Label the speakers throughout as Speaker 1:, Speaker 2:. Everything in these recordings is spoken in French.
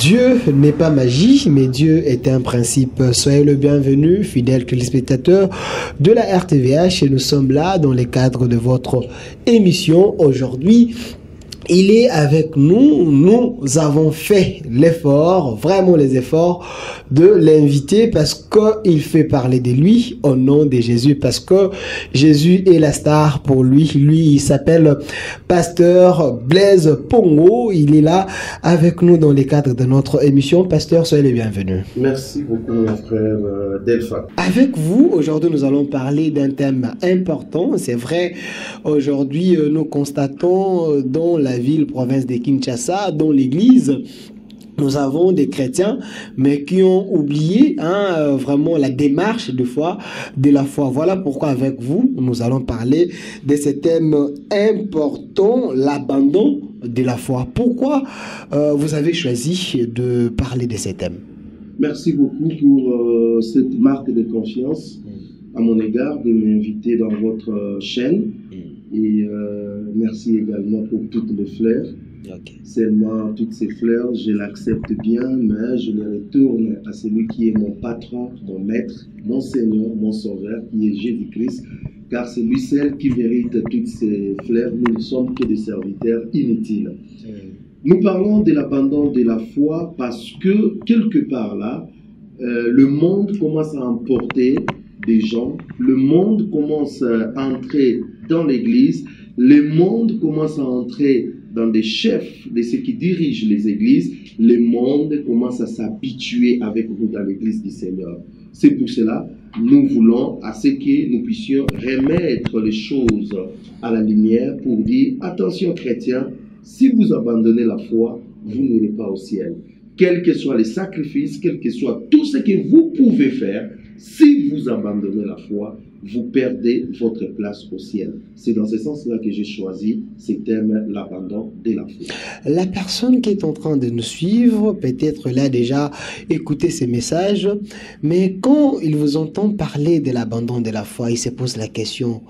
Speaker 1: Dieu n'est pas magie, mais Dieu est un principe. Soyez le bienvenu, fidèles téléspectateurs de la RTVH, et nous sommes là dans le cadre de votre émission. Aujourd'hui, il est avec nous. Nous avons fait l'effort, vraiment les efforts de l'inviter parce qu'il fait parler de lui au nom de Jésus, parce que Jésus est la star pour lui. Lui, il s'appelle Pasteur Blaise Pongo. Il est là avec nous dans le cadre de notre émission. Pasteur, soyez le bienvenu.
Speaker 2: Merci beaucoup, mon frère Delpha.
Speaker 1: Avec vous, aujourd'hui, nous allons parler d'un thème important. C'est vrai, aujourd'hui, nous constatons dans la ville, province de Kinshasa, dans l'église, nous avons des chrétiens, mais qui ont oublié vraiment la démarche de la foi. Voilà pourquoi avec vous, nous allons parler de ce thème important, l'abandon de la foi. Pourquoi vous avez choisi de parler de ce thème?
Speaker 2: Merci beaucoup pour cette marque de confiance à mon égard de m'inviter dans votre chaîne. Et merci également pour toutes les fleurs.
Speaker 1: Okay.
Speaker 2: Seulement, toutes ces fleurs, je l'accepte bien, mais je les retourne à celui qui est mon patron, mon maître, mon Seigneur, mon Sauveur, qui est Jésus-Christ. Car c'est lui seul qui mérite toutes ces fleurs. Nous ne sommes que des serviteurs inutiles. Nous parlons de l'abandon de la foi parce que, quelque part là, le monde commence à emporter des gens. Le monde commence à entrer dans l'église. Le monde commence à entrer dans des chefs de ceux qui dirigent les églises. Le monde commence à s'habituer avec nous dans l'église du Seigneur. C'est pour cela nous voulons à ce que nous puissions remettre les choses à la lumière pour dire attention chrétiens, si vous abandonnez la foi, vous n'irez pas au ciel. Quels que soient les sacrifices, quel que soit tout ce que vous pouvez faire, si vous abandonnez la foi, vous perdez votre place au ciel. C'est dans ce sens-là que j'ai choisi ce thème, l'abandon de la foi.
Speaker 1: La personne qui est en train de nous suivre, peut-être là déjà écouter ces messages, mais quand il vous entend parler de l'abandon de la foi, il se pose la question,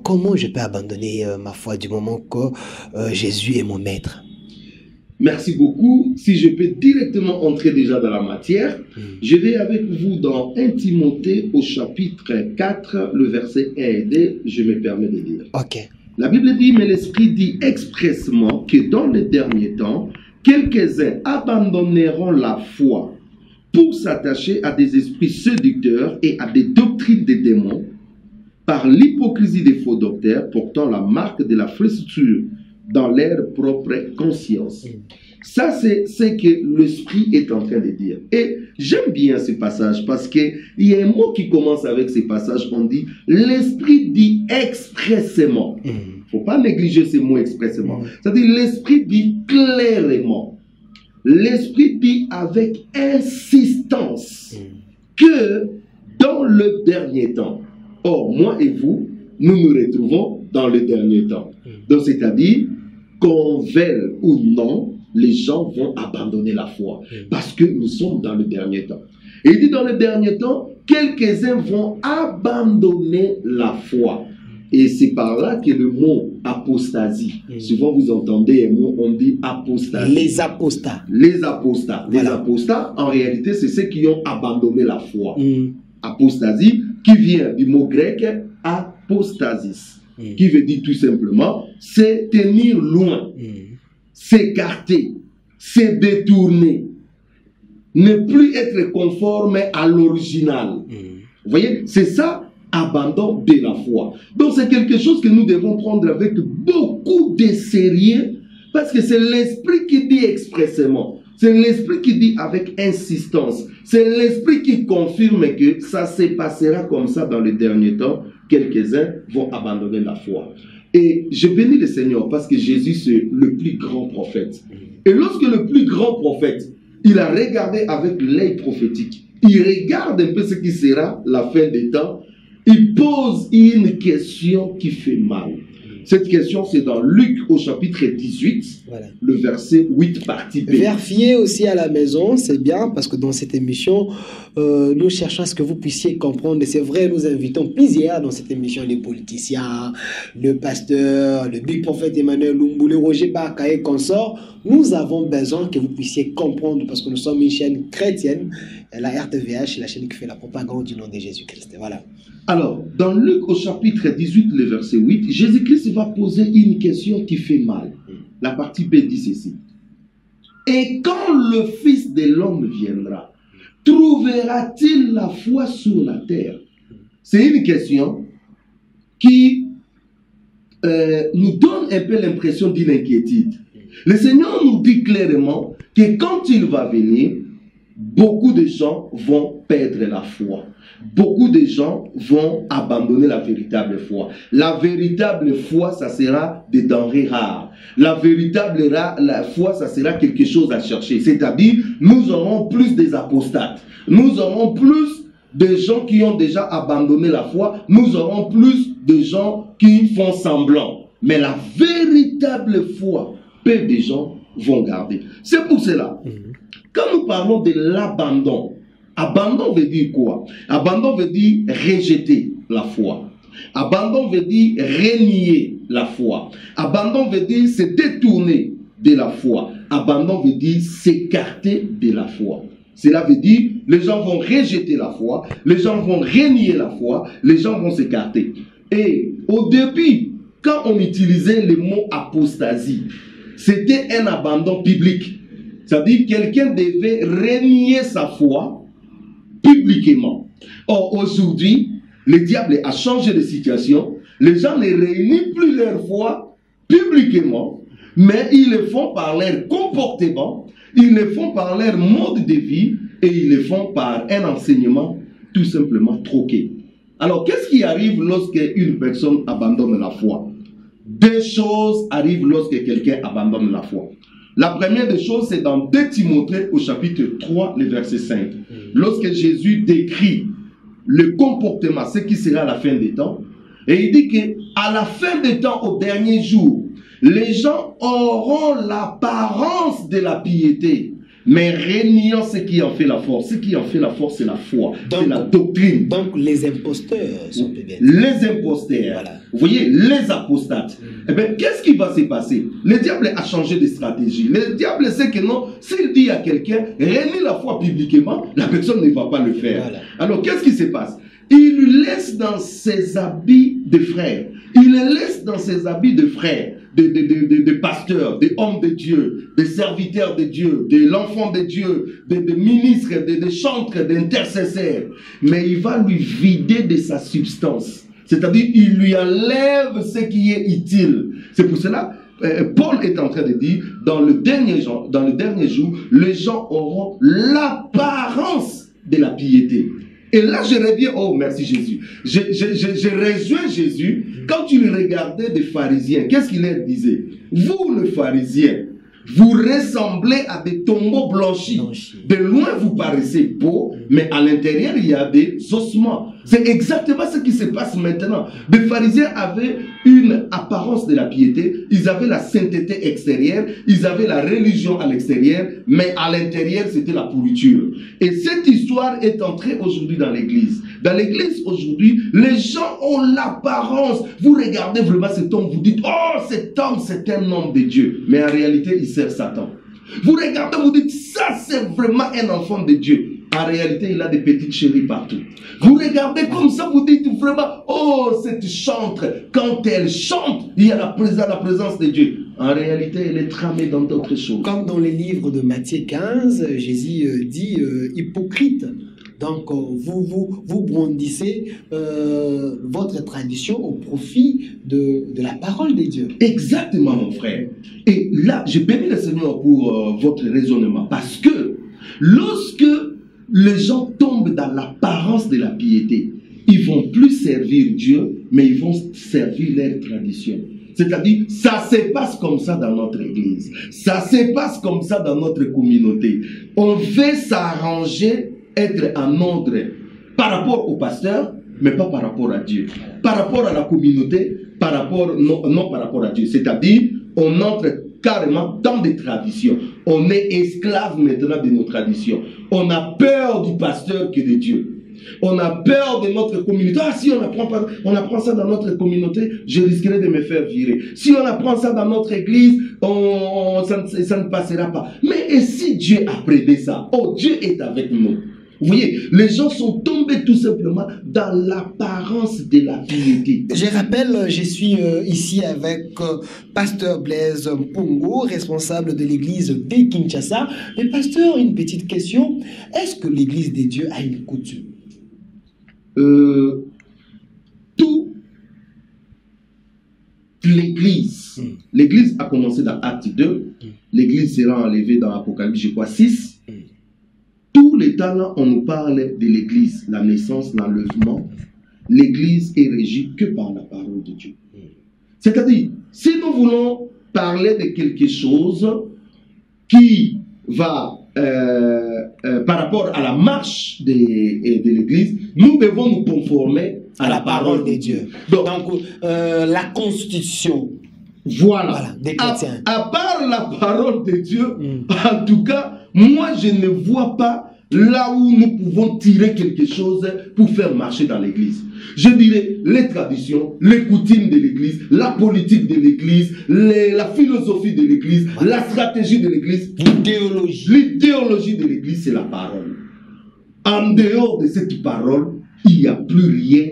Speaker 1: comment je peux abandonner ma foi du moment que Jésus est mon maître?
Speaker 2: Merci beaucoup. Si je peux directement entrer déjà dans la matière, je vais avec vous dans 1 Timothée au chapitre 4, le verset 1 et 2, je me permets de lire.
Speaker 1: Ok.
Speaker 2: La Bible dit, mais l'Esprit dit expressément que dans les derniers temps, quelques-uns abandonneront la foi pour s'attacher à des esprits séducteurs et à des doctrines des démons, par l'hypocrisie des faux docteurs portant la marque de la flétrure dans leur propre conscience. Ça, c'est ce que l'Esprit est en train de dire. Et j'aime bien ce passage parce qu'il y a un mot qui commence avec ce passage. On dit, l'Esprit dit expressément. Il ne faut pas négliger ce mot expressément. C'est-à-dire, l'Esprit dit clairement. L'Esprit dit avec insistance que dans le dernier temps, or, moi et vous, nous nous retrouvons dans le dernier temps. Donc, c'est-à-dire, qu'on veuille ou non, les gens vont abandonner la foi. Parce que nous sommes dans le dernier temps. Et il dit dans le dernier temps, quelques-uns vont abandonner la foi. Et c'est par là que le mot apostasie, souvent vous entendez un mot, on dit apostasie.
Speaker 1: Les apostats.
Speaker 2: Les apostats.
Speaker 1: Voilà.
Speaker 2: Les apostats, en réalité, c'est ceux qui ont abandonné la foi. Apostasie, qui vient du mot grec apostasis. Qui veut dire tout simplement, c'est tenir loin, s'écarter, se détourner, ne plus être conforme à l'original. Vous voyez, c'est ça, abandon de la foi. Donc c'est quelque chose que nous devons prendre avec beaucoup de sérieux, parce que c'est l'Esprit qui dit expressément, c'est l'Esprit qui dit avec insistance, c'est l'Esprit qui confirme que ça se passera comme ça dans le dernier temps. Quelques-uns vont abandonner la foi. Et je bénis le Seigneur parce que Jésus c'est le plus grand prophète. Et lorsque le plus grand prophète, il a regardé avec l'œil prophétique, il regarde un peu ce qui sera la fin des temps, il pose une question qui fait mal. Cette question, c'est dans Luc au chapitre 18,
Speaker 1: Voilà.
Speaker 2: le verset 8, partie B.
Speaker 1: Vérifiez aussi à la maison, c'est bien, parce que dans cette émission, nous cherchons à ce que vous puissiez comprendre. Et c'est vrai, nous invitons plusieurs dans cette émission, les politiciens, le pasteur, le big prophète Emmanuel Lumbu, le Roger Baka et consorts. Nous avons besoin que vous puissiez comprendre, parce que nous sommes une chaîne chrétienne, la RTVH, la chaîne qui fait la propagande du nom de Jésus-Christ. Voilà.
Speaker 2: Alors, dans Luc au chapitre 18, le verset 8, Jésus-Christ va poser une question qui fait mal. La partie B dit ceci. Et quand le Fils de l'homme viendra, trouvera-t-il la foi sur la terre? C'est une question qui nous donne un peu l'impression d'une inquiétude. Le Seigneur nous dit clairement que quand il va venir, beaucoup de gens vont perdre la foi. Beaucoup de gens vont abandonner la véritable foi. La véritable foi, ça sera des denrées rares. La véritable la foi, ça sera quelque chose à chercher. C'est-à-dire, nous aurons plus des apostates. Nous aurons plus de gens qui ont déjà abandonné la foi. Nous aurons plus de gens qui font semblant. Mais la véritable foi, peu de gens vont garder. C'est pour cela, quand nous parlons de l'abandon, abandon veut dire quoi? Abandon veut dire rejeter la foi. Abandon veut dire renier la foi. Abandon veut dire se détourner de la foi. Abandon veut dire s'écarter de la foi. Cela veut dire les gens vont rejeter la foi, les gens vont renier la foi, les gens vont s'écarter. Et au début, quand on utilisait le mot apostasie, c'était un abandon public. C'est-à-dire quelqu'un devait renier sa foi publiquement. Or, aujourd'hui, le diable a changé de situation. Les gens ne réunissent plus leur foi publiquement, mais ils le font par leur comportement, ils le font par leur mode de vie et ils le font par un enseignement tout simplement troqué. Alors, qu'est-ce qui arrive lorsque une personne abandonne la foi? Deux choses arrivent lorsque quelqu'un abandonne la foi. La première des choses, c'est dans 2 Timothée au chapitre 3, le verset 5. Lorsque Jésus décrit le comportement, ce qui sera à la fin des temps, et il dit qu'à la fin des temps, au dernier jour, les gens auront l'apparence de la piété, mais régnant ce qui en fait la force. Ce qui en fait la force, c'est la foi, c'est la doctrine.
Speaker 1: Donc les imposteurs sont bien.
Speaker 2: Les imposteurs, voilà. Vous voyez, les apostates. Eh bien, qu'est-ce qui va se passer? Le diable a changé de stratégie. Le diable sait que non, s'il dit à quelqu'un, réunis la foi publiquement, la personne ne va pas le faire. Voilà. Alors, qu'est-ce qui se passe? Il le laisse dans ses habits de frère. Il le laisse dans ses habits de frère. De pasteurs, de hommes de Dieu, de serviteurs de Dieu, de l'enfant de Dieu, de ministres, de chantres, d'intercesseurs. Mais il va lui vider de sa substance. C'est-à-dire, il lui enlève ce qui est utile. C'est pour cela, Paul est en train de dire, dans le dernier jour, les gens auront l'apparence de la piété. Et là, je reviens, oh merci Jésus. Je rejoins Jésus quand il regardait des pharisiens. Qu'est-ce qu'il leur disait? Vous, les pharisiens, vous ressemblez à des tombeaux blanchis. De loin, vous paraissez beaux, mais à l'intérieur, il y a des ossements. C'est exactement ce qui se passe maintenant. Les pharisiens avaient une apparence de la piété, ils avaient la sainteté extérieure, ils avaient la religion à l'extérieur, mais à l'intérieur, c'était la pourriture. Et cette histoire est entrée aujourd'hui dans l'église. Dans l'église aujourd'hui, les gens ont l'apparence. Vous regardez vraiment cet homme, vous dites, oh, cet homme, c'est un homme de Dieu. Mais en réalité, il sert Satan. Vous regardez, vous dites, ça, c'est vraiment un enfant de Dieu. En réalité, il a des petites chéries partout. Vous regardez comme ça, vous dites vraiment, oh, cette chantre, quand elle chante, il y a la présence de Dieu. En réalité, elle est tramée dans d'autres choses.
Speaker 1: Comme dans les livres de Matthieu 15, Jésus dit, hypocrite. Donc, vous brandissez votre tradition au profit de la parole de Dieu.
Speaker 2: Exactement, mon frère. Et là, je bénis le Seigneur pour votre raisonnement. Parce que lorsque les gens tombent dans l'apparence de la piété, ils vont plus servir Dieu, mais ils vont servir leur tradition. C'est-à-dire, ça se passe comme ça dans notre église. Ça se passe comme ça dans notre communauté. On veut s'arranger, être en ordre par rapport au pasteur, mais pas par rapport à Dieu. Par rapport à la communauté, par rapport, non par rapport à Dieu. C'est-à-dire, on entre carrément dans des traditions. On est esclave maintenant de nos traditions. On a peur du pasteur que de Dieu. On a peur de notre communauté. Ah, si on apprend ça dans notre communauté, je risquerais de me faire virer. Si on apprend ça dans notre église, ça ne passera pas. Mais et si Dieu a prédit ça? Oh, Dieu est avec nous. Vous voyez, les gens sont tombés tout simplement dans l'apparence de la piété.
Speaker 1: Je rappelle, je suis ici avec Pasteur Blaise Mpongo, responsable de l'église de Kinshasa. Mais pasteur, une petite question. Est-ce que l'église de Dieu a une coutume?
Speaker 2: Toute l'église. L'église a commencé dans Acte 2. L'église sera enlevée dans Apocalypse, je crois, 6. Tous les temps là, on nous parle de l'église, la naissance, l'enlèvement. L'église est régie que par la parole de Dieu. C'est-à-dire, si nous voulons parler de quelque chose qui va par rapport à la marche de l'église, nous devons nous conformer à la parole de Dieu.
Speaker 1: Donc la constitution.
Speaker 2: Voilà.
Speaker 1: Des chrétiens.
Speaker 2: À part la parole de Dieu, en tout cas, moi je ne vois pas là où nous pouvons tirer quelque chose pour faire marcher dans l'église. Je dirais les traditions, les coutumes de l'église, la politique de l'église, la philosophie de l'église, la stratégie de l'église,
Speaker 1: l'idéologie.
Speaker 2: L'idéologie de l'église, c'est la parole. En dehors de cette parole, il n'y a plus rien.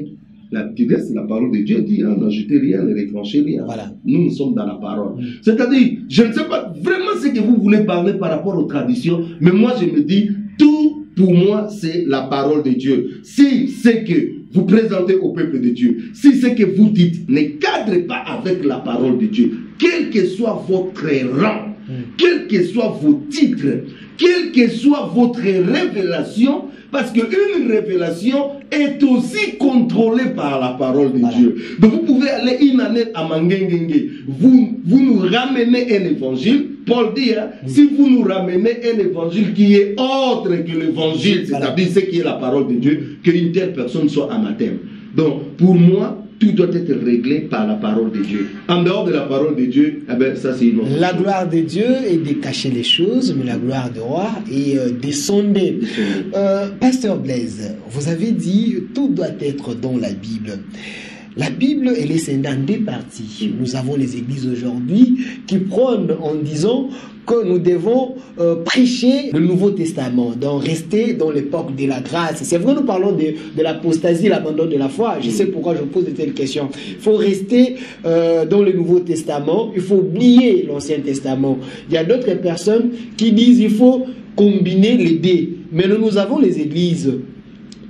Speaker 2: C'est la parole de Dieu dit, n'ajoutez rien, ne retranchez rien.
Speaker 1: Voilà.
Speaker 2: Nous sommes dans la parole. C'est-à-dire, je ne sais pas vraiment ce que vous voulez parler par rapport aux traditions, mais moi je me dis, tout pour moi c'est la parole de Dieu. Si c'est que vous présentez au peuple de Dieu, si c'est que vous dites, ne cadrez pas avec la parole de Dieu, quel que soit votre rang, quels que soient vos titres, quelle que soit votre révélation, parce qu'une révélation est aussi contrôlée par la parole de Dieu. Donc vous pouvez aller une année à Mangengenge, vous nous ramenez un évangile. Paul dit, si vous nous ramenez un évangile qui est autre que l'évangile, c'est-à-dire ce qui est la parole de Dieu, qu'une telle personne soit anathème. Donc pour moi, tout doit être réglé par la parole de Dieu. En dehors de la parole de Dieu, eh ben, ça c'est une autre
Speaker 1: La
Speaker 2: chose.
Speaker 1: gloire de Dieu est de cacher les choses, mais la gloire du roi est de sonder. Pasteur Blaise, vous avez dit tout doit être dans la Bible. La Bible, elle est scindée en deux parties. Nous avons les églises aujourd'hui qui prônent en disant que nous devons prêcher le Nouveau Testament, donc rester dans l'époque de la grâce. C'est vrai, nous parlons de l'apostasie, l'abandon de la foi. Je sais pourquoi je pose de telles questions. Il faut rester dans le Nouveau Testament, il faut oublier l'Ancien Testament. Il y a d'autres personnes qui disent qu'il faut combiner les deux. Mais nous avons les églises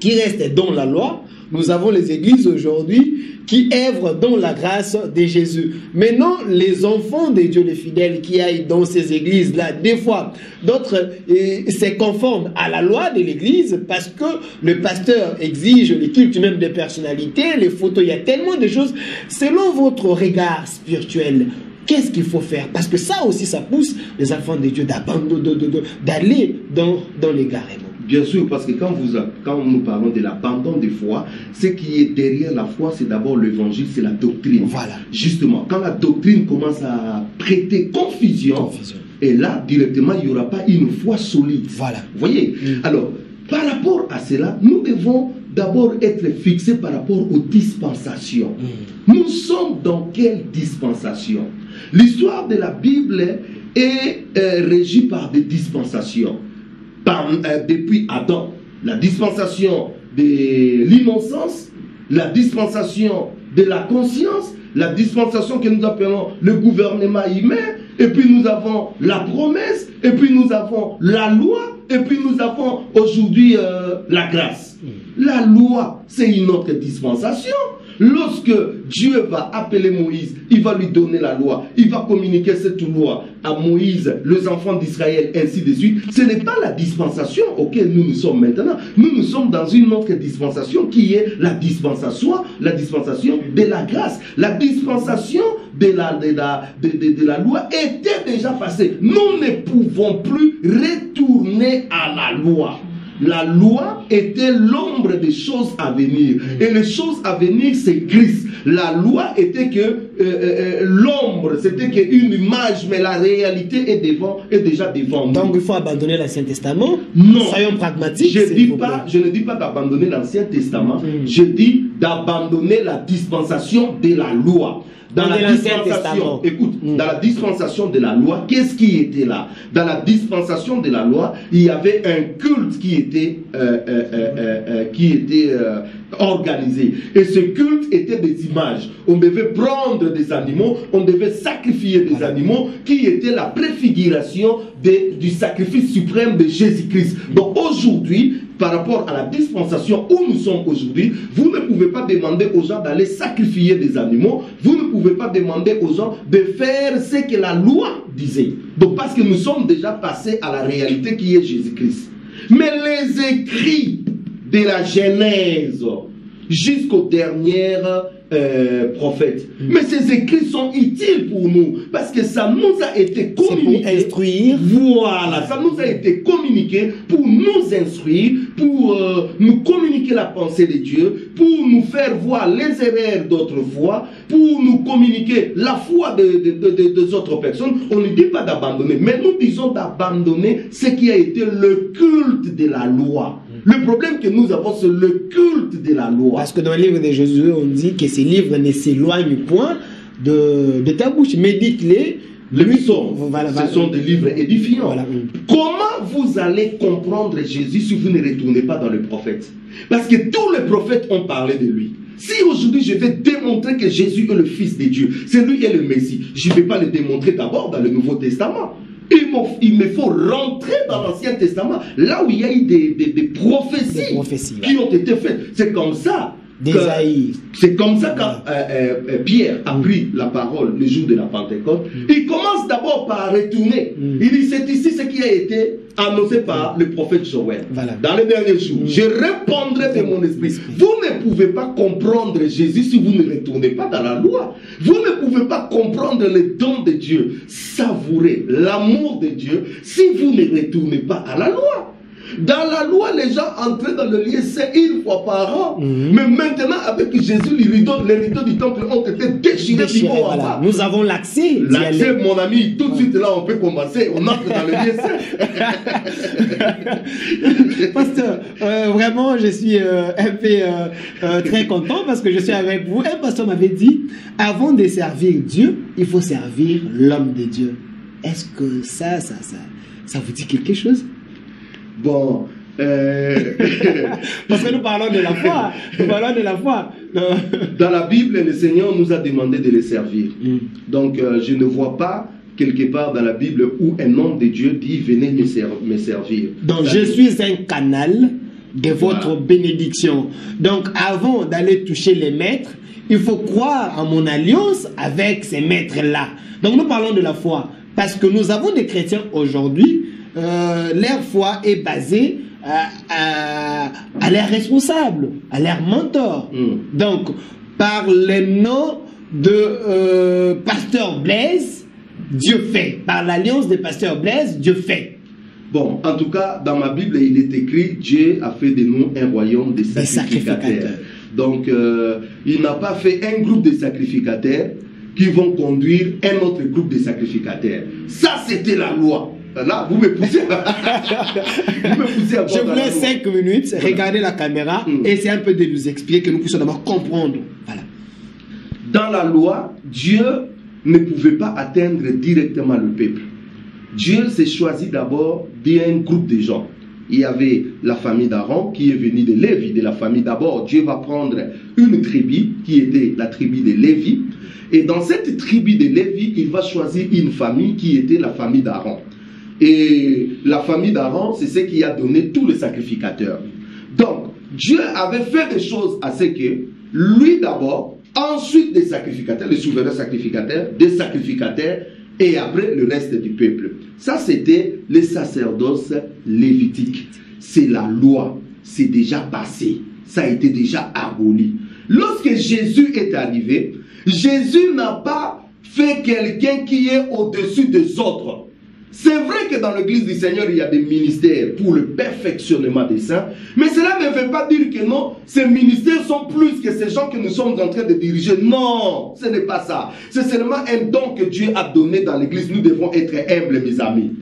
Speaker 1: qui restent dans la loi. Nous avons les églises aujourd'hui qui œuvrent dans la grâce de Jésus. Maintenant, les enfants de Dieu, les fidèles qui aillent dans ces églises-là, des fois, d'autres se conforment à la loi de l'église parce que le pasteur exige les cultes même des personnalités, les photos, il y a tellement de choses. Selon votre regard spirituel, qu'est-ce qu'il faut faire? Parce que ça aussi, ça pousse les enfants de Dieu d'aller dans les gares.
Speaker 2: Bien sûr, parce que quand nous parlons de l'abandon de foi, ce qui est derrière la foi, c'est d'abord l'évangile, c'est la doctrine.
Speaker 1: Voilà.
Speaker 2: Justement, quand la doctrine commence à prêter confusion, et là, directement, il n'y aura pas une foi solide.
Speaker 1: Voilà.
Speaker 2: Vous voyez? Alors, par rapport à cela, nous devons d'abord être fixés par rapport aux dispensations. Nous sommes dans quelle dispensation? L'histoire de la Bible est régie par des dispensations. Depuis Adam, la dispensation de l'innocence, la dispensation de la conscience, la dispensation que nous appelons le gouvernement humain, et puis nous avons la promesse, et puis nous avons la loi, et puis nous avons aujourd'hui la grâce. La loi, c'est une autre dispensation. Lorsque Dieu va appeler Moïse, il va lui donner la loi, il va communiquer cette loi à Moïse, les enfants d'Israël, ainsi de suite. Ce n'est pas la dispensation auquel nous sommes maintenant. Nous sommes dans une autre dispensation qui est la dispensation de la grâce. La dispensation de la loi était déjà passée. Nous ne pouvons plus retourner à la loi. La loi était l'ombre des choses à venir. Et les choses à venir, c'est Christ. La loi était que l'ombre, c'était qu'une image, mais la réalité est déjà devant nous.
Speaker 1: Donc il faut abandonner l'Ancien Testament?
Speaker 2: Non.
Speaker 1: Soyons pragmatiques.
Speaker 2: Je ne dis pas d'abandonner l'Ancien Testament. Je dis d'abandonner la dispensation de la loi. Dans la dispensation, écoute, dans la dispensation de la loi, qu'est-ce qui était là? Dans la dispensation de la loi, il y avait un culte qui était organisé. Et ce culte était des images. On devait prendre des animaux, on devait sacrifier des animaux qui étaient la préfiguration du sacrifice suprême de Jésus-Christ. Donc aujourd'hui, par rapport à la dispensation où nous sommes aujourd'hui, vous ne pouvez pas demander aux gens d'aller sacrifier des animaux, vous ne pouvez pas demander aux gens de faire ce que la loi disait. Donc parce que nous sommes déjà passés à la réalité qui est Jésus-Christ. Mais les écrits de la Genèse jusqu'aux dernières prophètes. Mais ces écrits sont utiles pour nous parce que ça nous a été communiqué.
Speaker 1: Pour instruire.
Speaker 2: Voilà, ça nous a été communiqué pour nous instruire, pour nous communiquer la pensée de Dieu, pour nous faire voir les erreurs d'autrefois, pour nous communiquer la foi des autres personnes. On ne dit pas d'abandonner, mais nous disons d'abandonner ce qui a été le culte de la loi. Le problème que nous avons, c'est le culte de la loi.
Speaker 1: Parce que dans le livre de Jésus, on dit que ces livres ne s'éloignent point de ta bouche. Médite-les.
Speaker 2: Ce sont des livres édifiants. Voilà. Comment vous allez comprendre Jésus si vous ne retournez pas dans le prophète? Parce que tous les prophètes ont parlé de lui. Si aujourd'hui je vais démontrer que Jésus est le Fils de Dieu, c'est lui qui est le Messie, je ne vais pas le démontrer d'abord dans le Nouveau Testament. Il me faut rentrer dans l'Ancien Testament, là où il y a eu des prophéties qui ont été faites. C'est comme ça. C'est comme ça quand Pierre a pris la parole le jour de la Pentecôte. Il commence d'abord par retourner. Il dit, c'est ici ce qui a été annoncé par le prophète Joël. Voilà. Dans les derniers jours, je répondrai de mon esprit. Vous ne pouvez pas comprendre Jésus si vous ne retournez pas dans la loi. Vous ne pouvez pas comprendre les dons de Dieu, savourer l'amour de Dieu si vous ne retournez pas à la loi. Dans la loi, les gens entraient dans le lieu saint une fois par an. Mais maintenant, avec Jésus, les rideaux du temple ont été déchirés.
Speaker 1: Voilà. Nous avons l'accès.
Speaker 2: L'accès, mon ami, tout de suite là, on peut commencer. On entre dans le lieu
Speaker 1: saint. Pasteur, vraiment, je suis un peu très content parce que je suis avec vous. Un pasteur m'avait dit, avant de servir Dieu, il faut servir l'homme de Dieu. Est-ce que ça vous dit quelque chose?
Speaker 2: Bon,
Speaker 1: parce que nous parlons de la foi. Nous parlons de la foi.
Speaker 2: Dans la Bible, le Seigneur nous a demandé de les servir. Donc, je ne vois pas quelque part dans la Bible où un homme de Dieu dit venez me servir.
Speaker 1: Donc, je suis un canal de votre bénédiction. Donc, avant d'aller toucher les maîtres, il faut croire en mon alliance avec ces maîtres-là. Donc, nous parlons de la foi. Parce que nous avons des chrétiens aujourd'hui. Leur foi est basée à leur responsable, à leur mentor. Donc, par le nom de Pasteur Blaise, Dieu fait. Par l'alliance de Pasteur Blaise, Dieu fait.
Speaker 2: Bon, en tout cas, dans ma Bible, il est écrit, Dieu a fait de nous un royaume de sacrificateurs. Donc, il n'a pas fait un groupe de sacrificateurs qui vont conduire un autre groupe de sacrificateurs. Ça, c'était la loi. Là, vous me poussez.
Speaker 1: Je vous laisse 5 minutes, regardez la caméra, essayez un peu de nous expliquer, que nous puissions d'abord comprendre. Voilà.
Speaker 2: Dans la loi, Dieu ne pouvait pas atteindre directement le peuple. Dieu s'est choisi d'abord d'un groupe de gens. Il y avait la famille d'Aaron qui est venue de Lévi, de la famille d'abord. Dieu va prendre une tribu qui était la tribu de Lévi. Et dans cette tribu de Lévi, il va choisir une famille qui était la famille d'Aaron. Et la famille d'Aaron, c'est ce qui a donné tous les sacrificateurs. Donc, Dieu avait fait des choses à ce que lui d'abord, ensuite des sacrificateurs, les souverains sacrificateurs, des sacrificateurs, et après le reste du peuple. Ça, c'était le sacerdoce lévitique. C'est la loi. C'est déjà passé. Ça a été déjà aboli. Lorsque Jésus est arrivé, Jésus n'a pas fait quelqu'un qui est au-dessus des autres. C'est vrai que dans l'église du Seigneur, il y a des ministères pour le perfectionnement des saints, mais cela ne veut pas dire que non, ces ministères sont plus que ces gens que nous sommes en train de diriger. Non, ce n'est pas ça. C'est seulement un don que Dieu a donné dans l'église. Nous devons être humbles, mes amis.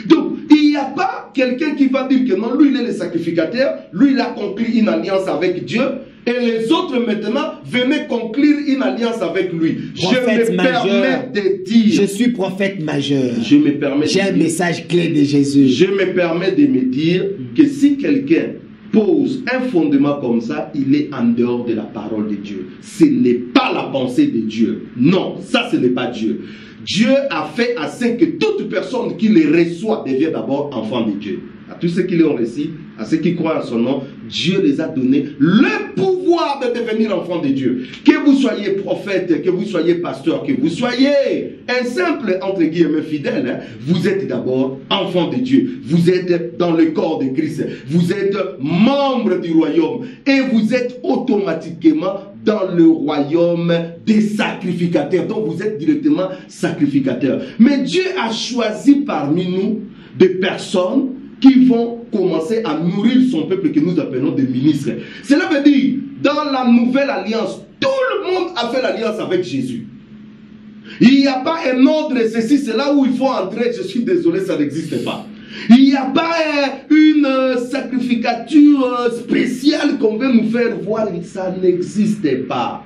Speaker 2: Donc, il n'y a pas quelqu'un qui va dire que non, lui, il est le sacrificateur, lui, il a conclu une alliance avec Dieu, et les autres maintenant venaient conclure une alliance avec lui.
Speaker 1: Prophète
Speaker 2: je me
Speaker 1: majeur,
Speaker 2: permets de dire...
Speaker 1: Je suis prophète majeur.
Speaker 2: Je me permets
Speaker 1: J'ai un message clé de Jésus.
Speaker 2: Je me permets de me dire que si quelqu'un pose un fondement comme ça, il est en dehors de la parole de Dieu. Ce n'est pas la pensée de Dieu. Non, ça ce n'est pas Dieu. Dieu a fait afin que toute personne qui les reçoit devienne d'abord enfant de Dieu. À tous ceux qui l'ont reçu, à ceux qui croient en son nom, Dieu les a donné le pouvoir de devenir enfants de Dieu. Que vous soyez prophète, que vous soyez pasteur, que vous soyez un simple, entre guillemets, fidèle, hein, vous êtes d'abord enfant de Dieu. Vous êtes dans le corps de Christ. Vous êtes membre du royaume. Et vous êtes automatiquement dans le royaume des sacrificateurs. Donc vous êtes directement sacrificateur. Mais Dieu a choisi parmi nous des personnes qui vont commencer à nourrir son peuple que nous appelons des ministres. Cela veut dire, dans la nouvelle alliance, tout le monde a fait l'alliance avec Jésus. Il n'y a pas un ordre, ceci, c'est là où il faut entrer, je suis désolé, ça n'existe pas. Il n'y a pas une sacrificature spéciale qu'on veut nous faire voir, ça n'existe pas.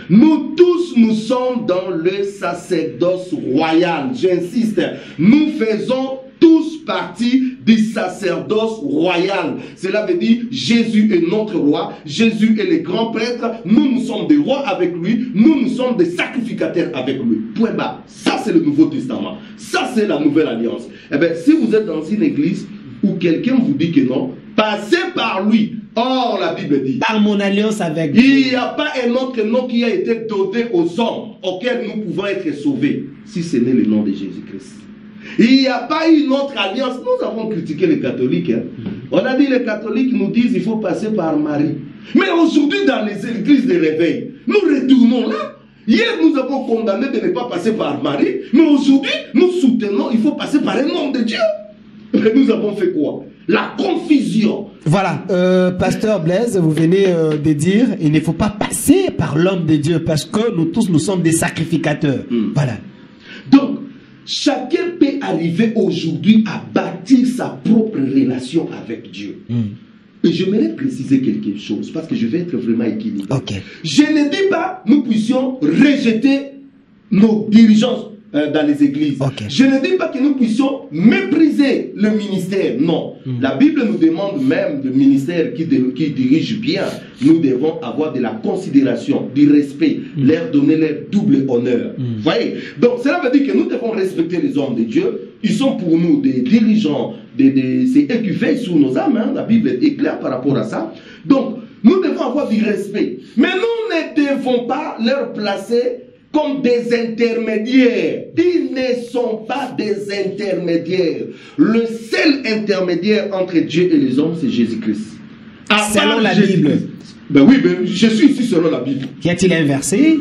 Speaker 2: Nous tous, nous sommes dans le sacerdoce royal, j'insiste, nous faisons tous partie du sacerdoce royal. Cela veut dire Jésus est notre roi, Jésus est le grand prêtre, nous sommes des rois avec lui, nous sommes des sacrificateurs avec lui. Point bas. Ça c'est le Nouveau Testament. Ça c'est la nouvelle alliance. Eh bien, si vous êtes dans une église où quelqu'un vous dit que non, passez par lui. Or, la Bible dit,
Speaker 1: par mon alliance avec Dieu,
Speaker 2: il n'y a pas un autre nom qui a été donné aux hommes auquel nous pouvons être sauvés, si ce n'est le nom de Jésus-Christ. Il n'y a pas une autre alliance. Nous avons critiqué les catholiques. Hein. On a dit les catholiques nous disent qu'il faut passer par Marie. Mais aujourd'hui, dans les églises de réveil, nous retournons là. Hier, nous avons condamné de ne pas passer par Marie. Mais aujourd'hui, nous soutenons qu'il faut passer par un nom de Dieu. Mais nous avons fait quoi? La confusion.
Speaker 1: Voilà, pasteur Blaise, vous venez de dire, il ne faut pas passer par l'homme de Dieu parce que nous tous, nous sommes des sacrificateurs. Voilà.
Speaker 2: Donc, chacun peut arriver aujourd'hui à bâtir sa propre relation avec Dieu. Et j'aimerais préciser quelque chose parce que je vais être vraiment équilibré.
Speaker 1: Okay.
Speaker 2: Je ne dis pas nous puissions rejeter nos dirigeants dans les églises.
Speaker 1: Okay.
Speaker 2: Je ne dis pas que nous puissions mépriser le ministère. Non. La Bible nous demande même le ministère qui dirige bien. Nous devons avoir de la considération, du respect, leur donner leur double honneur. Vous voyez? Donc cela veut dire que nous devons respecter les hommes de Dieu. Ils sont pour nous des dirigeants, c'est eux qui veillent sur nos âmes. Hein. La Bible est claire par rapport à ça. Donc nous devons avoir du respect. Mais nous ne devons pas leur placer comme des intermédiaires. Ils ne sont pas des intermédiaires. Le seul intermédiaire entre Dieu et les hommes, c'est Jésus-Christ.
Speaker 1: Selon la Bible.
Speaker 2: Ben oui, ben je suis ici selon la Bible.
Speaker 1: Y a-t-il un verset?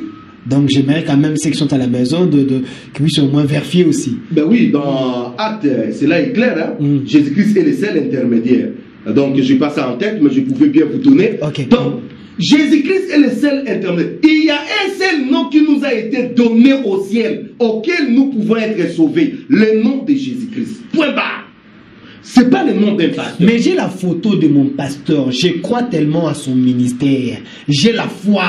Speaker 1: Donc j'aimerais quand même ceux qui sont à la maison qu'ils puissent au moins vérifier aussi.
Speaker 2: Ben oui, dans Actes, cela est clair. Hein? Jésus-Christ est le seul intermédiaire. Donc je n'ai pas ça en tête, mais je pouvais bien vous donner.
Speaker 1: Okay.
Speaker 2: Donc, Jésus-Christ est le seul intermédiaire. Il y a un seul nom qui nous a été donné au ciel, auquel nous pouvons être sauvés. Le nom de Jésus-Christ. Point barre. Ce n'est pas le nom d'un pasteur.
Speaker 1: Mais j'ai la photo de mon pasteur. Je crois tellement à son ministère. J'ai la foi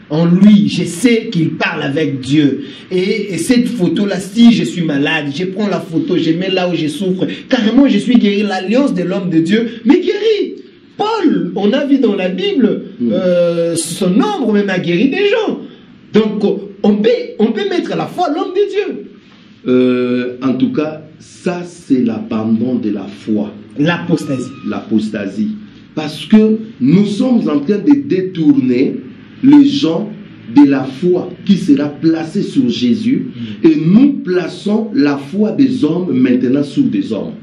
Speaker 1: en lui. Je sais qu'il parle avec Dieu. Et cette photo-là, si je suis malade, je prends la photo, je mets là où je souffre. Carrément, je suis guéri. L'alliance de l'homme de Dieu m'est guéri. Paul, on a vu dans la Bible, son ombre même a guéri des gens. Donc, on peut mettre la foi à l'homme de Dieu.
Speaker 2: En tout cas, ça c'est l'abandon de la foi.
Speaker 1: L'apostasie.
Speaker 2: L'apostasie. Parce que nous sommes en train de détourner les gens de la foi qui sera placée sur Jésus et nous plaçons la foi des hommes maintenant sur des hommes.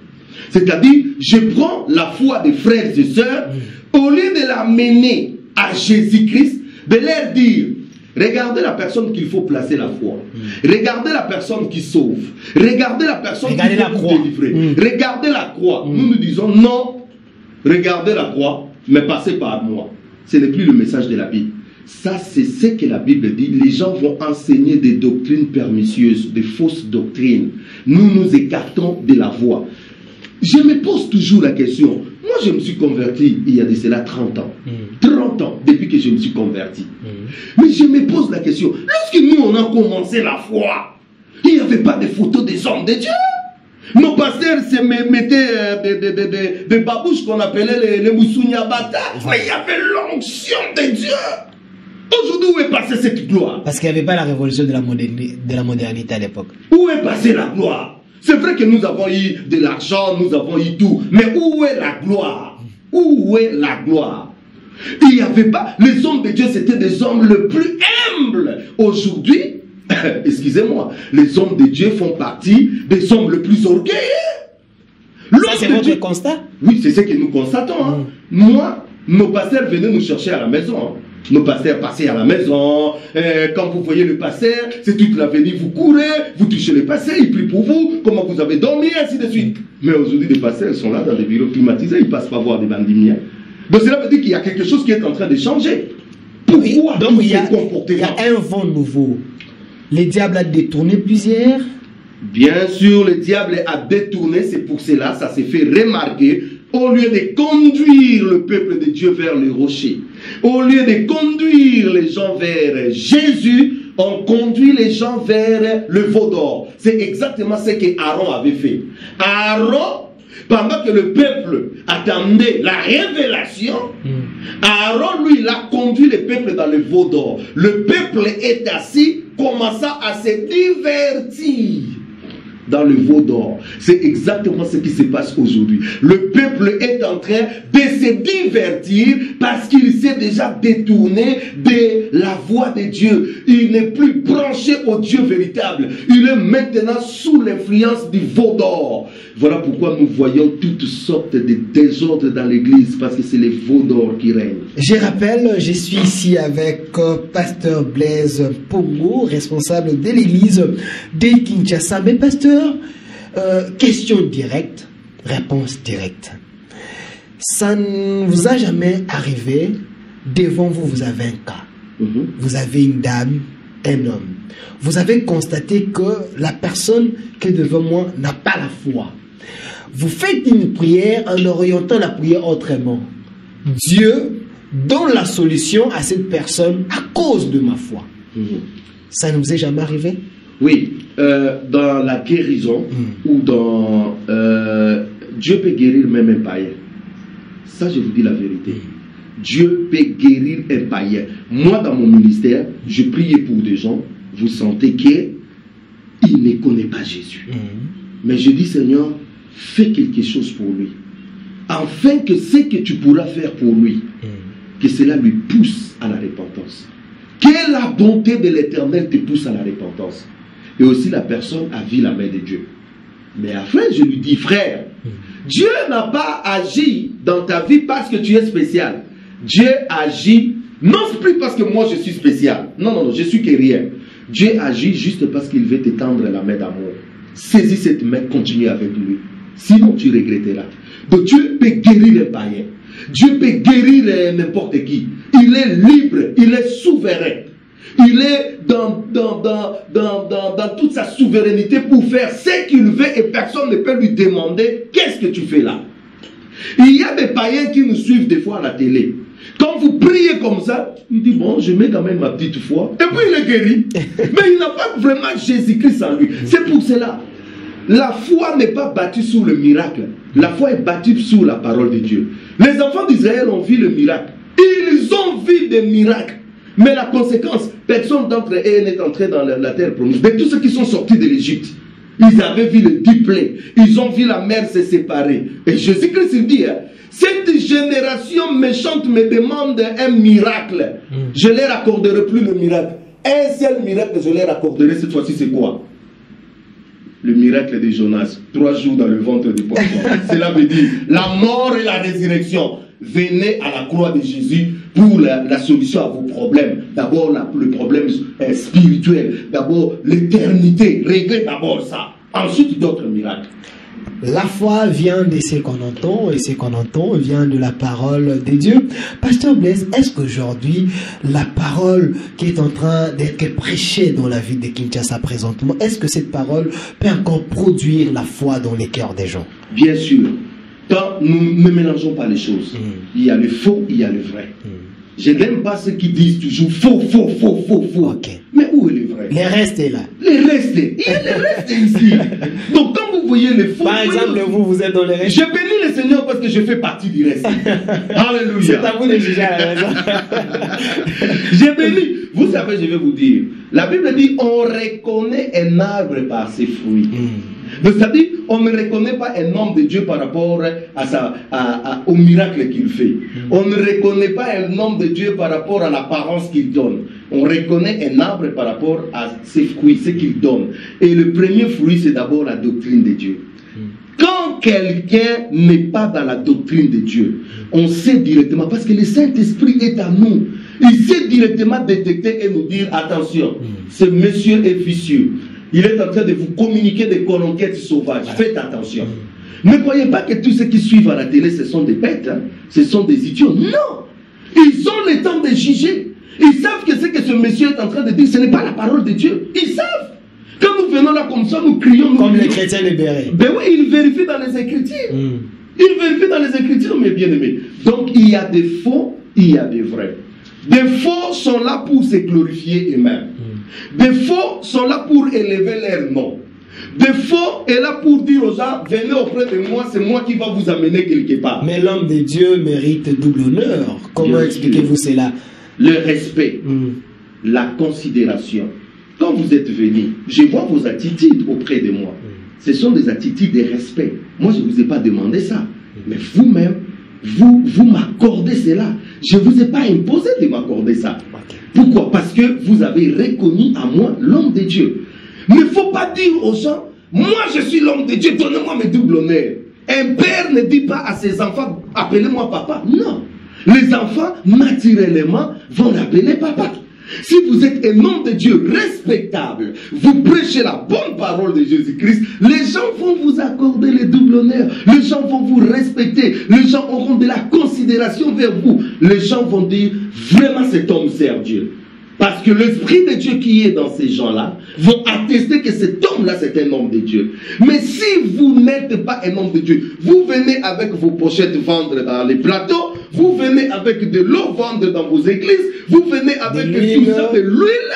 Speaker 2: C'est-à-dire, je prends la foi des frères et sœurs, au lieu de la mener à Jésus-Christ, de leur dire, Regardez la personne qu'il faut placer la foi. Regardez la personne qui sauve. Regardez la personne qui peut vous délivrer. Regardez la croix. Nous disons non, regardez la croix, mais passez par moi. Ce n'est plus le message de la Bible. Ça, c'est ce que la Bible dit. Les gens vont enseigner des doctrines pernicieuses, des fausses doctrines. Nous nous écartons de la voie. Je me pose toujours la question. Moi, je me suis converti il y a de cela 30 ans. 30 ans depuis que je me suis converti. Mais je me pose la question. Lorsque nous, on a commencé la foi, il n'y avait pas de photos des hommes de Dieu. Nos pasteurs se mettaient des babouches qu'on appelait les Moussounyabata. Mais il y avait l'onction de Dieu. Aujourd'hui, où est passée cette gloire?
Speaker 1: Parce qu'il n'y avait pas la révolution de la modernité à l'époque.
Speaker 2: Où est passée la gloire? C'est vrai que nous avons eu de l'argent, nous avons eu tout. Mais où est la gloire? Où est la gloire? Il n'y avait pas... Les hommes de Dieu, c'était des hommes les plus humbles. Aujourd'hui, excusez-moi, les hommes de Dieu font partie des hommes les plus orgueilleux.
Speaker 1: Ça, c'est votre constat?
Speaker 2: Oui, c'est ce que nous constatons. Hein. Moi, nos pasteurs venaient nous chercher à la maison. Nos pasteurs passaient à la maison. Quand vous voyez le pasteur, c'est toute l'avenue, vous courez, vous touchez le pasteur, il prie pour vous, comment vous avez dormi, ainsi de suite. Mais aujourd'hui, les pasteurs sont là dans des bureaux climatisés, ils ne passent pas voir des bandimiens. Donc cela veut dire qu'il y a quelque chose qui est en train de changer. Pourquoi
Speaker 1: donc il y a un vent nouveau. Le diable a détourné plusieurs.
Speaker 2: Bien sûr, le diable a détourné, c'est pour cela, ça s'est fait remarquer. Au lieu de conduire le peuple de Dieu vers le rocher, au lieu de conduire les gens vers Jésus, on conduit les gens vers le veau d'or. C'est exactement ce que Aaron avait fait. Aaron, pendant que le peuple attendait la révélation, Aaron, lui, il a conduit le peuple dans le veau d'or. Le peuple est assis, commençant à se divertir dans le veau d'or. C'est exactement ce qui se passe aujourd'hui. Le peuple est en train de se divertir parce qu'il s'est déjà détourné de la voie de Dieu. Il n'est plus branché au Dieu véritable. Il est maintenant sous l'influence du veau d'or. Voilà pourquoi nous voyons toutes sortes de désordres dans l'église, parce que c'est le veau d'or qui règne.
Speaker 1: Je rappelle, je suis ici avec pasteur Blaise Pongo, responsable de l'église de Kinshasa. Mais pasteur, question directe, réponse directe. Ça ne vous a jamais arrivé, devant vous, vous avez un cas. Vous avez une dame, un homme. Vous avez constaté que la personne qui est devant moi n'a pas la foi. Vous faites une prière en orientant la prière autrement. Dieu donne la solution à cette personne à cause de ma foi. Ça ne vous est jamais arrivé?
Speaker 2: Oui, dans la guérison ou dans... Dieu peut guérir même un païen. Ça, je vous dis la vérité. Dieu peut guérir un païen. Moi, dans mon ministère, je priais pour des gens. Vous sentez qu'il ne connaît pas Jésus. Mais je dis, Seigneur, fais quelque chose pour lui. Afin que ce que tu pourras faire pour lui, que cela lui pousse à la repentance. Que la bonté de l'Éternel te pousse à la repentance. Et aussi la personne a vu la main de Dieu. Mais après, je lui dis, frère, Dieu n'a pas agi dans ta vie parce que tu es spécial. Dieu agit, non plus parce que moi je suis spécial. Non, non, non, je suis que rien. Dieu agit juste parce qu'il veut te tendre la main d'amour. Saisis cette main, continue avec lui. Sinon, tu regretteras. Donc Dieu peut guérir un païen. Dieu peut guérir n'importe qui. Il est libre, il est souverain. Il est dans toute sa souveraineté pour faire ce qu'il veut et personne ne peut lui demander qu'est-ce que tu fais là. Il y a des païens qui nous suivent des fois à la télé. Quand vous priez comme ça, il dit bon, je mets quand même ma petite foi. Et puis il est guéri. Mais il n'a pas vraiment Jésus-Christ en lui. C'est pour cela. La foi n'est pas bâtie sur le miracle. La foi est bâtie sur la parole de Dieu. Les enfants d'Israël ont vu le miracle. Ils ont vu des miracles. Mais la conséquence, personne d'entre eux n'est entré dans la terre promise. Mais tous ceux qui sont sortis de l'Égypte, ils avaient vu le duplé. Ils ont vu la mer se séparer. Et Jésus-Christ il dit, hein, cette génération méchante me demande un miracle. Je ne leur accorderai plus le miracle. Un seul miracle que je leur accorderai cette fois-ci, c'est quoi? Le miracle de Jonas. 3 jours dans le ventre du poisson. Cela veut dire la mort et la résurrection. venez à la croix de Jésus pour la solution à vos problèmes. D'abord le problème spirituel, d'abord l'éternité, réglez d'abord ça. Ensuite d'autres miracles.
Speaker 1: La foi vient de ce qu'on entend, et ce qu'on entend vient de la parole de Dieu. Pasteur Blaise, est-ce qu'aujourd'hui, la parole qui est en train d'être prêchée dans la ville de Kinshasa présentement, est-ce que cette parole peut encore produire la foi dans les cœurs des gens?
Speaker 2: Bien sûr. Quand nous ne mélangeons pas les choses, il y a le faux, il y a le vrai. Je n'aime pas ceux qui disent toujours faux, faux, faux, faux, faux.
Speaker 1: Okay.
Speaker 2: Mais où est le vrai?
Speaker 1: Les restes est là.
Speaker 2: Les restes, il y a les restes ici. Donc quand vous voyez les faux...
Speaker 1: Par exemple, vous êtes dans les restes.
Speaker 2: Je bénis le Seigneur parce que je fais partie du reste. Alléluia.
Speaker 1: C'est à vous de juger à la maison.
Speaker 2: Je bénis. Vous savez, je vais vous dire. La Bible dit, on reconnaît un arbre par ses fruits. Donc, c'est-à-dire, on ne reconnaît pas un homme de Dieu par rapport au miracle qu'il fait. On ne reconnaît pas un homme de Dieu par rapport à l'apparence qu'il donne. On reconnaît un arbre par rapport à ses fruits, ce qu'il donne. Et le premier fruit, c'est d'abord la doctrine de Dieu. Quand quelqu'un n'est pas dans la doctrine de Dieu, on sait directement, parce que le Saint-Esprit est à nous. Il sait directement détecter et nous dire, attention, ce monsieur est vicieux. Il est en train de vous communiquer des conquêtes sauvages. Faites attention. Ne croyez pas que tous ceux qui suivent à la télé, ce sont des bêtes. Hein? Ce sont des idiots. Non. Ils ont le temps de juger. Ils savent que ce que ce monsieur est en train de dire, ce n'est pas la parole de Dieu. Ils savent. Quand nous venons là comme ça, nous crions.
Speaker 1: Comme les chrétiens libérés.
Speaker 2: Ben oui, ils vérifient dans les Écritures. Ils vérifient dans les Écritures, mes bien-aimés. Donc, il y a des faux, il y a des vrais. Des faux sont là pour se glorifier eux-mêmes. Des faux sont là pour élever leur nom. Des faux est là pour dire aux gens, venez auprès de moi, c'est moi qui va vous amener quelque part.
Speaker 1: Mais l'homme de Dieu mérite double honneur. Comment expliquez-vous cela?
Speaker 2: Le respect, la considération. Quand vous êtes venu, je vois vos attitudes auprès de moi. Ce sont des attitudes de respect. Moi, je ne vous ai pas demandé ça. Mais vous-même, vous m'accordez cela. Je ne vous ai pas imposé de m'accorder ça. Pourquoi? Parce que vous avez reconnu à moi l'homme de Dieu. Mais il ne faut pas dire aux gens, moi je suis l'homme de Dieu, donnez-moi mes doubles honneurs. Un père ne dit pas à ses enfants, appelez-moi papa. Non. Les enfants, naturellement, vont l'appeler papa. Si vous êtes un homme de Dieu respectable, vous prêchez la bonne parole de Jésus-Christ, les gens vont vous accorder les doubles honneurs, les gens vont vous respecter, les gens auront de la considération vers vous, les gens vont dire, vraiment cet homme sert Dieu. Parce que l'Esprit de Dieu qui est dans ces gens-là vont attester que cet homme-là, c'est un homme de Dieu. Mais si vous n'êtes pas un homme de Dieu, vous venez avec vos pochettes vendre dans les plateaux, vous venez avec de l'eau vendre dans vos églises, vous venez avec tout ça, de l'huile.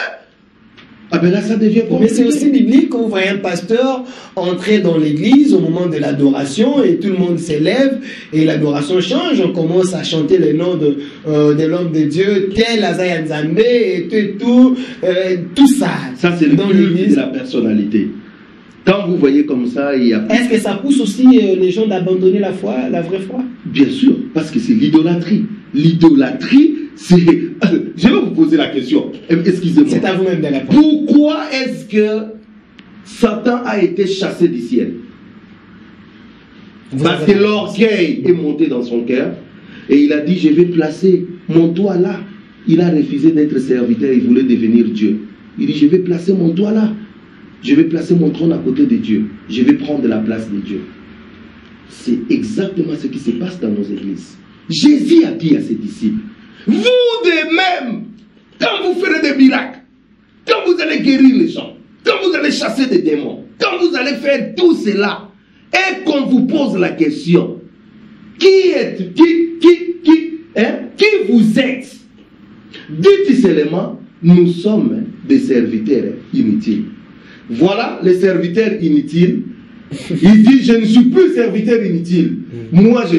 Speaker 2: Ah ben là, ça devient compliqué.
Speaker 1: Mais c'est aussi biblique quand vous voyez un pasteur entrer dans l'église au moment de l'adoration et tout le monde s'élève et l'adoration change. On commence à chanter le nom de l'homme de Dieu, tel Azaïa Nzambe et tout ça.
Speaker 2: Ça, c'est le culte de la personnalité. Quand vous voyez comme ça, il y a...
Speaker 1: Est-ce que ça pousse aussi les gens d'abandonner la foi, la vraie foi?
Speaker 2: Bien sûr, parce que c'est l'idolâtrie. L'idolâtrie, c'est... Je vais vous poser la question. Excusez-moi.
Speaker 1: C'est à vous-même de répondre.
Speaker 2: Pourquoi est-ce que Satan a été chassé du ciel? Parce que l'orgueil est monté dans son cœur et il a dit, je vais placer mon toit là. Il a refusé d'être serviteur, il voulait devenir Dieu. Il dit, je vais placer mon toit là. Je vais placer mon trône à côté de Dieu. Je vais prendre la place de Dieu. C'est exactement ce qui se passe dans nos églises. Jésus a dit à ses disciples, vous de même, quand vous ferez des miracles, quand vous allez guérir les gens, quand vous allez chasser des démons, quand vous allez faire tout cela, et qu'on vous pose la question, qui vous êtes? Dites seulement, nous sommes des serviteurs inutiles. Voilà les serviteurs inutiles. Il dit, je ne suis plus serviteur inutile. Moi, je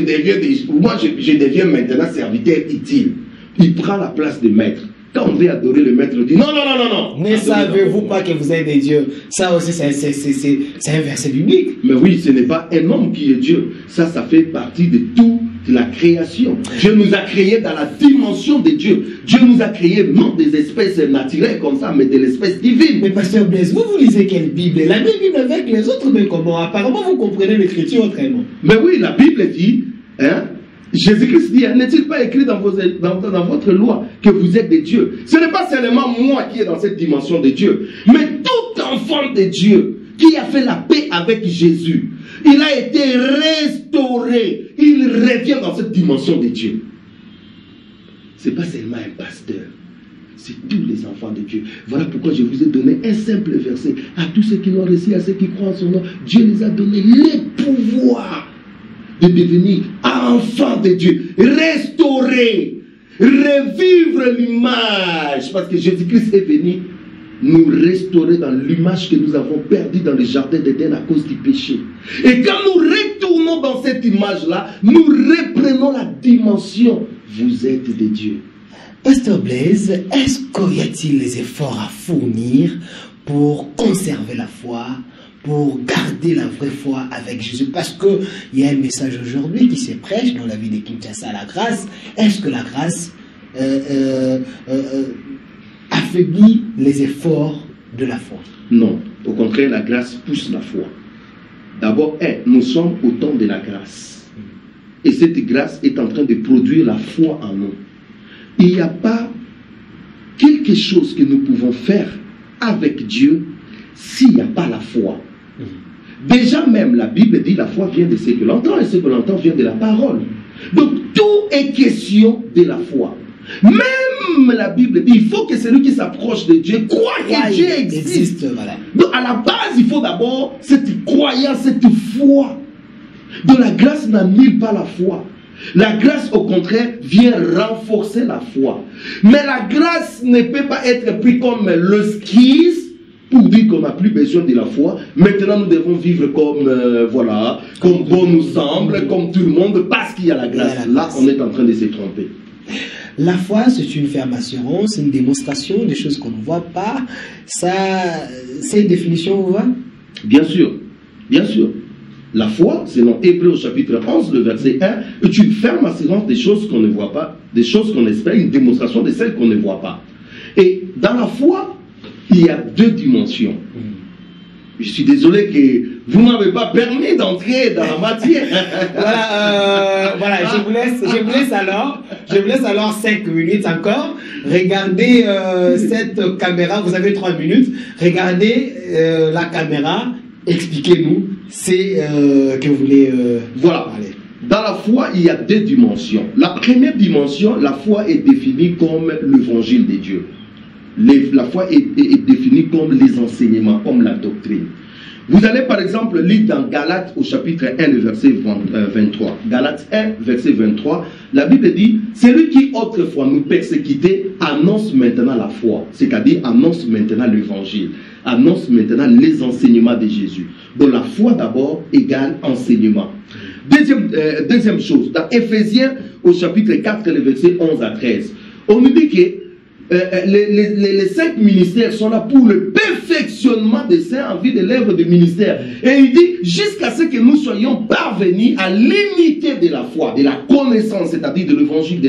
Speaker 2: deviens maintenant serviteur utile. Il prend la place de maître. Quand on veut adorer le maître, il dit, non, non, non, non, non.
Speaker 1: Ne savez-vous pas que vous êtes des dieux? Ça aussi, c'est un verset biblique.
Speaker 2: Mais oui, ce n'est pas un homme qui est Dieu. Ça fait partie de toute la création. Dieu nous a créés dans la dimension de Dieu. Dieu nous a créés non des espèces naturelles comme ça, mais de l'espèce divine.
Speaker 1: Mais pasteur Blaise, vous lisez quelle Bible? La Bible avec les autres, mais comment? Apparemment, vous comprenez l'écriture autrement.
Speaker 2: Mais oui, la Bible dit, hein, Jésus-Christ dit, n'est-il pas écrit dans votre loi que vous êtes des dieux? Ce n'est pas seulement moi qui est dans cette dimension de Dieu, mais tout enfant de Dieu qui a fait la paix avec Jésus, il a été restauré, il revient dans cette dimension de Dieu. Ce n'est pas seulement un pasteur, c'est tous les enfants de Dieu. Voilà pourquoi je vous ai donné un simple verset. À tous ceux qui l'ont reçu, à ceux qui croient en son nom, Dieu les a donné le pouvoir de devenir enfants de Dieu, restaurer, revivre l'image, parce que Jésus-Christ est venu nous restaurer dans l'image que nous avons perdue dans le jardin d'Éden à cause du péché. Et quand nous retournons dans cette image-là, nous reprenons la dimension. Vous êtes des dieux.
Speaker 1: Pasteur Blaise, est-ce qu'il y a-t-il les efforts à fournir pour conserver la foi, pour garder la vraie foi avec Jésus? Parce qu'il y a un message aujourd'hui qui se prêche dans la vie de Kinshasa, la grâce. Est-ce que la grâce affaiblit les efforts de la foi?
Speaker 2: Non, au contraire, la grâce pousse la foi. D'abord, nous sommes au temps de la grâce. Et cette grâce est en train de produire la foi en nous. Il n'y a pas quelque chose que nous pouvons faire avec Dieu s'il n'y a pas la foi. Déjà même, la Bible dit la foi vient de ce que l'on entend, et ce que l'on entend vient de la parole. Donc, tout est question de la foi. Même la Bible dit, il faut que celui qui s'approche de Dieu croit que Dieu existe.
Speaker 1: Voilà.
Speaker 2: Donc, à la base, il faut d'abord cette croyance, cette foi. Donc, la grâce n'annule pas la foi. La grâce, au contraire, vient renforcer la foi. Mais la grâce ne peut pas être prise comme le skis pour dire qu'on n'a plus besoin de la foi. Maintenant, nous devons vivre comme, voilà, comme bon nous semble, comme tout le monde, parce qu'il y a la grâce. Là, on est en train de se tromper.
Speaker 1: La foi, c'est une ferme assurance, une démonstration des choses qu'on ne voit pas. Ça, c'est une définition, vous voyez?
Speaker 2: Bien sûr, bien sûr. La foi, selon Hébreux au chapitre 11, le verset 1, est une ferme assurance des choses qu'on ne voit pas, des choses qu'on espère, une démonstration de celles qu'on ne voit pas. Et dans la foi, il y a deux dimensions. Je suis désolé que vous ne m'avez pas permis d'entrer dans la matière.
Speaker 1: Voilà, je vous laisse alors 5 minutes encore. Regardez cette caméra, vous avez 3 minutes. Regardez la caméra, expliquez-nous ce que vous voulez
Speaker 2: voilà.
Speaker 1: parler.
Speaker 2: Dans la foi, il y a deux dimensions. La première dimension, la foi est définie comme l'évangile de Dieu. La foi est définie comme les enseignements, comme la doctrine. Vous allez par exemple lire dans Galates au chapitre 1, le verset 23. Galates 1, verset 23. La Bible dit, celui qui autrefois nous persécutait annonce maintenant la foi. C'est-à-dire annonce maintenant l'évangile. Annonce maintenant les enseignements de Jésus. Donc la foi d'abord égale enseignement. Deuxième chose, dans Éphésiens au chapitre 4, le verset 11 à 13. On nous dit que les 5 ministères sont là pour le perfectionnement des saints en vue de l'œuvre du ministère. Et il dit, jusqu'à ce que nous soyons parvenus à l'unité de la foi, de la connaissance, c'est-à-dire de l'évangile,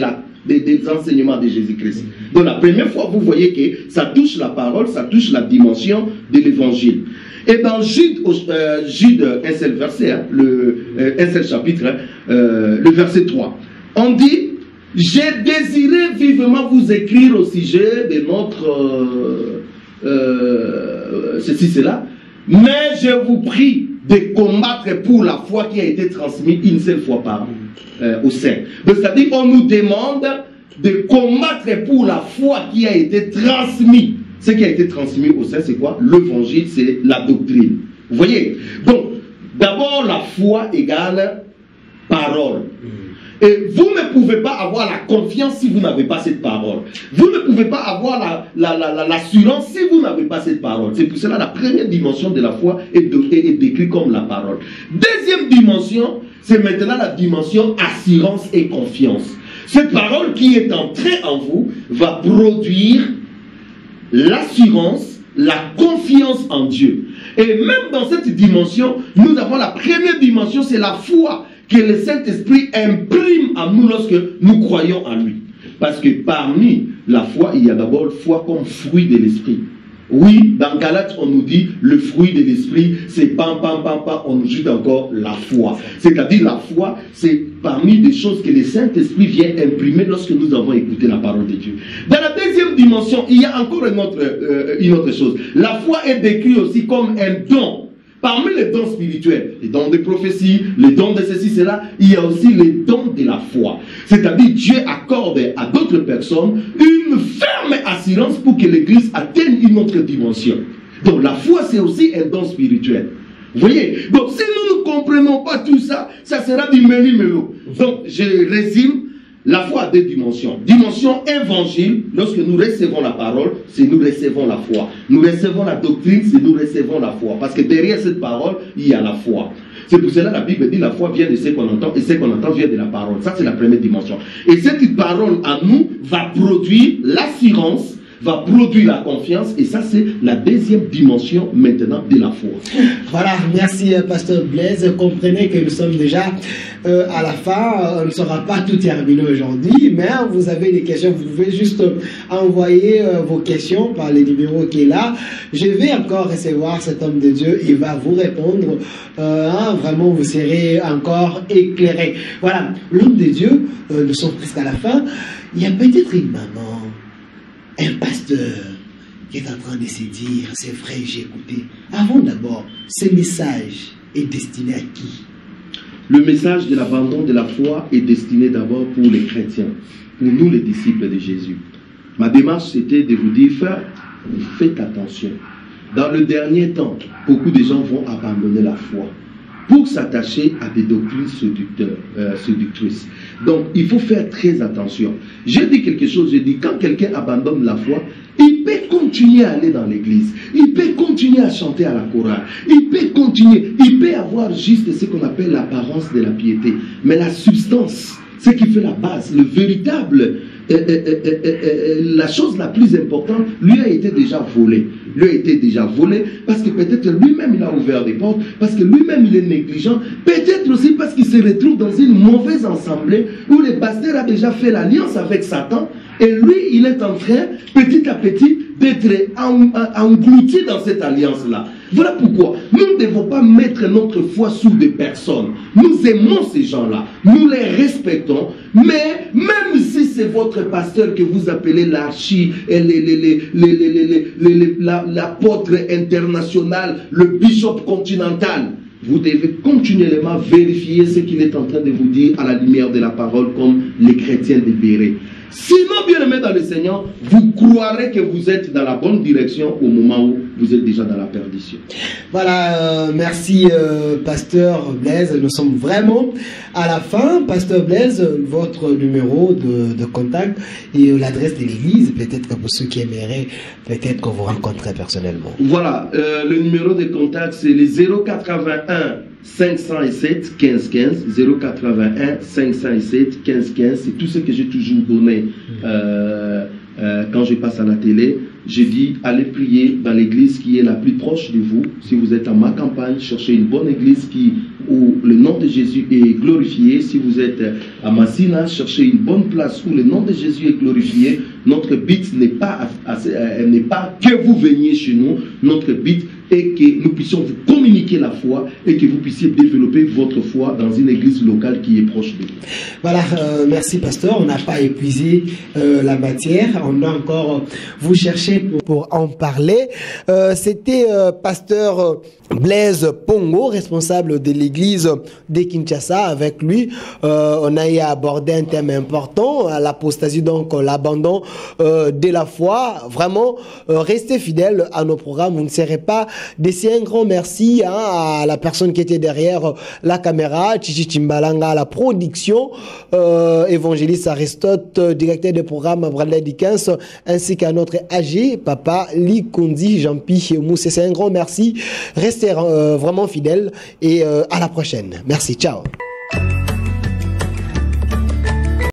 Speaker 2: des enseignements de Jésus-Christ. Donc la première fois, vous voyez que ça touche la parole, ça touche la dimension de l'évangile. Et dans Jude, un seul verset, un seul chapitre, le verset 3, on dit, j'ai désiré vivement vous écrire au sujet de notre ceci, cela, mais je vous prie de combattre pour la foi qui a été transmise une seule fois par au sein. C'est-à-dire qu'on nous demande de combattre pour la foi qui a été transmise. Ce qui a été transmis au sein, c'est quoi? L'évangile, c'est la doctrine. Vous voyez? Donc, d'abord, la foi égale parole. Et vous ne pouvez pas avoir la confiance si vous n'avez pas cette parole. Vous ne pouvez pas avoir l'assurance si vous n'avez pas cette parole. C'est pour cela que la première dimension de la foi est décrite comme la parole. Deuxième dimension, c'est maintenant la dimension assurance et confiance. Cette parole qui est entrée en vous va produire l'assurance, la confiance en Dieu. Et même dans cette dimension, nous avons la première dimension, c'est la foi que le Saint-Esprit imprime en nous lorsque nous croyons en lui. Parce que parmi la foi, il y a d'abord foi comme fruit de l'Esprit. Oui, dans Galates, on nous dit le fruit de l'esprit, c'est pam, pam, pam, pam, on nous ajoute encore la foi. C'est-à-dire la foi, c'est parmi des choses que le Saint-Esprit vient imprimer lorsque nous avons écouté la parole de Dieu. Dans la deuxième dimension, il y a encore une autre chose. La foi est décrite aussi comme un don. Parmi les dons spirituels, les dons de prophétie, les dons de ceci, cela, il y a aussi les dons de la foi. C'est-à-dire Dieu accorde à d'autres personnes une ferme assurance pour que l'Église atteigne une autre dimension. Donc la foi, c'est aussi un don spirituel. Vous voyez? Donc si nous ne comprenons pas tout ça, ça sera du méli-mélo. Donc je résume. La foi a deux dimensions. Dimension évangile, lorsque nous recevons la parole, c'est nous recevons la foi. Nous recevons la doctrine, c'est nous recevons la foi. Parce que derrière cette parole, il y a la foi. C'est pour cela que la Bible dit la foi vient de ce qu'on entend et ce qu'on entend vient de la parole. Ça, c'est la première dimension. Et cette parole à nous va produire l'assurance, va produire la confiance, et ça c'est la deuxième dimension maintenant de la foi.
Speaker 1: Voilà, merci Pasteur Blaise. Comprenez que nous sommes déjà à la fin. On ne sera pas tout terminé aujourd'hui, mais vous avez des questions, vous pouvez juste envoyer vos questions par le numéro qui est là. Je vais encore recevoir cet homme de Dieu, il va vous répondre. Vraiment, vous serez encore éclairé. Voilà, l'homme de Dieu, nous sommes presque à la fin. Il y a peut-être une maman, un pasteur qui est en train de se dire, c'est vrai, j'ai écouté. Avant d'abord, ce message est destiné à qui?
Speaker 2: Le message de l'abandon de la foi est destiné d'abord pour les chrétiens, pour nous les disciples de Jésus. Ma démarche, c'était de vous dire, faites attention. Dans le dernier temps, beaucoup de gens vont abandonner la foi pour s'attacher à des doctrines séductrices. Donc, il faut faire très attention. Je dis quelque chose, je dis, quand quelqu'un abandonne la foi, il peut continuer à aller dans l'église, il peut continuer à chanter à la chorale, il peut continuer, il peut avoir juste ce qu'on appelle l'apparence de la piété. Mais la substance, ce qui fait la base, le véritable, la chose la plus importante, lui a été déjà volé. Lui a été déjà volé parce que peut-être lui-même il a ouvert des portes, parce que lui-même il est négligent, peut-être aussi parce qu'il se retrouve dans une mauvaise assemblée où le pasteur a déjà fait l'alliance avec Satan et lui il est en train petit à petit d'être englouti dans cette alliance-là. Voilà pourquoi nous ne devons pas mettre notre foi sous des personnes. Nous aimons ces gens-là, nous les respectons, mais même si c'est votre pasteur que vous appelez l'archi, l'apôtre international, le bishop continental, vous devez continuellement vérifier ce qu'il est en train de vous dire à la lumière de la parole comme les chrétiens libérés. Sinon, bien aimé dans le Seigneur, vous croirez que vous êtes dans la bonne direction au moment où vous êtes déjà dans la perdition.
Speaker 1: Voilà, merci Pasteur Blaise. Nous sommes vraiment à la fin. Pasteur Blaise, votre numéro de contact et l'adresse de l'église, peut-être que pour ceux qui aimeraient, peut-être qu'on vous rencontrerait personnellement.
Speaker 2: Voilà, le numéro de contact c'est le 081 507 15 15, 081 507 15 15. C'est tout ce que j'ai toujours donné quand je passe à la télé. J'ai dit, allez prier dans l'église qui est la plus proche de vous. Si vous êtes en ma campagne, cherchez une bonne église où le nom de Jésus est glorifié. Si vous êtes à Massina, cherchez une bonne place où le nom de Jésus est glorifié. Notre but n'est pas que vous veniez chez nous. Notre but est que nous puissions vous communiquer la foi et que vous puissiez développer votre foi dans une église locale qui est proche de vous.
Speaker 1: Voilà, merci pasteur. On n'a pas épuisé la matière. On doit encore vous chercher pour en parler. C'était pasteur Blaise Pongo, responsable de l'église de Kinshasa. Avec lui, on a eu à aborder un thème important, l'apostasie, donc l'abandon de la foi. Vraiment, restez fidèles à nos programmes. Vous ne serez pas déçus. Un grand merci à la personne qui était derrière la caméra, Chichi Chimbalanga, à la production, évangéliste Aristote, directeur des programmes Bradley Dickens, ainsi qu'à notre AG, Papa Likondi Jean-Pi Moussé. C'est un grand merci. Restez vraiment fidèles et à la prochaine. Merci, ciao.